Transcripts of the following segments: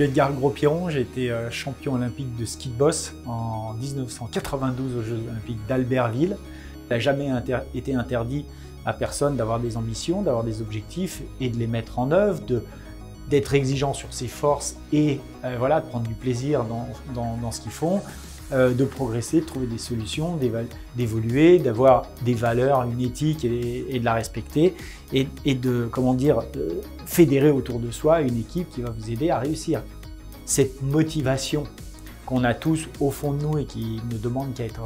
suis Edgar Gros-Piron, j'ai été champion olympique de ski de boss en 1992 aux Jeux olympiques d'Albertville. Il n'a jamais été interdit à personne d'avoir des ambitions, d'avoir des objectifs et de les mettre en œuvre, d'être exigeant sur ses forces et voilà, de prendre du plaisir dans ce qu'ils font, de progresser, de trouver des solutions, d'évoluer, d'avoir des valeurs, une éthique et de la respecter et de, comment dire, fédérer autour de soi une équipe qui va vous aider à réussir. Cette motivation qu'on a tous au fond de nous et qui ne demande qu'à être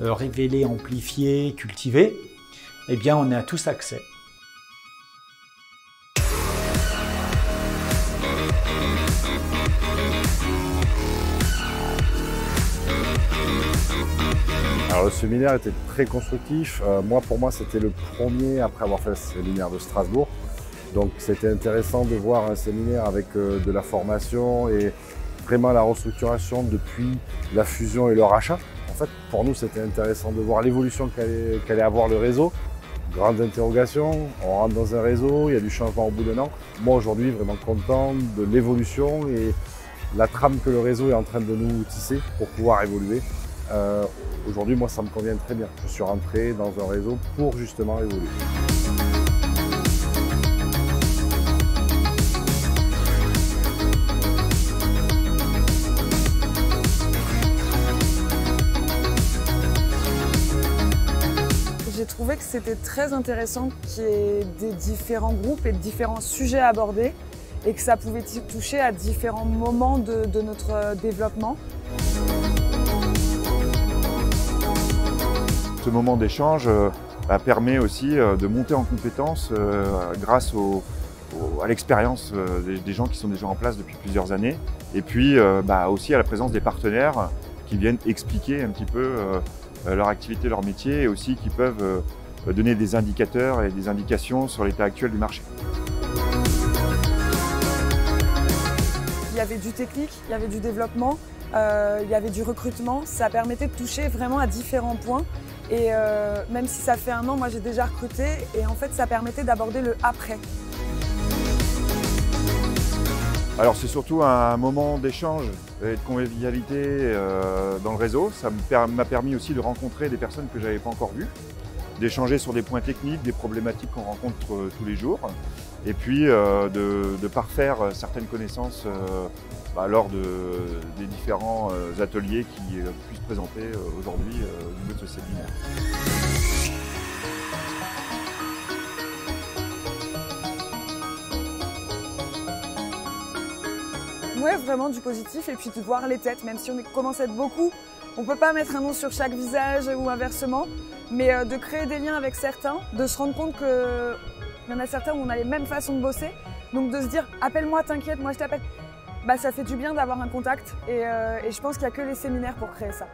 révélée, amplifiée, cultivée, eh bien on a tous accès. Alors le séminaire était très constructif. Pour moi, c'était le premier après avoir fait le séminaire de Strasbourg. Donc c'était intéressant de voir un séminaire avec de la formation et vraiment la restructuration depuis la fusion et le rachat. En fait, pour nous, c'était intéressant de voir l'évolution qu'allait avoir le réseau. Grande interrogation, on rentre dans un réseau, il y a du changement au bout d'un an. Moi aujourd'hui, vraiment content de l'évolution et la trame que le réseau est en train de nous tisser pour pouvoir évoluer. Aujourd'hui, moi, ça me convient très bien. Je suis rentré dans un réseau pour justement évoluer. J'ai trouvé que c'était très intéressant qu'il y ait des différents groupes et de différents sujets abordés et que ça pouvait toucher à différents moments de notre développement. Ce moment d'échange permet aussi de monter en compétence grâce à l'expérience des gens qui sont déjà en place depuis plusieurs années et puis aussi à la présence des partenaires qui viennent expliquer un petit peu leur activité, leur métier et aussi qui peuvent donner des indicateurs et des indications sur l'état actuel du marché. Il y avait du technique, il y avait du développement, il y avait du recrutement. Ça permettait de toucher vraiment à différents points. Et même si ça fait 1 an, moi j'ai déjà recruté et en fait ça permettait d'aborder le après. Alors c'est surtout un moment d'échange et de convivialité dans le réseau. Ça m'a permis aussi de rencontrer des personnes que je n'avais pas encore vues, d'échanger sur des points techniques, des problématiques qu'on rencontre tous les jours et puis de parfaire certaines connaissances lors des différents ateliers qui puissent présenter aujourd'hui au niveau de ce séminaire. Ouais, vraiment du positif et puis de voir les têtes, même si on commence à être beaucoup. On ne peut pas mettre un nom sur chaque visage ou inversement, mais de créer des liens avec certains, de se rendre compte qu'il y en a certains où on a les mêmes façons de bosser, donc de se dire « appelle-moi, t'inquiète, moi je t'appelle ». Ça fait du bien d'avoir un contact et je pense qu'il n'y a que les séminaires pour créer ça.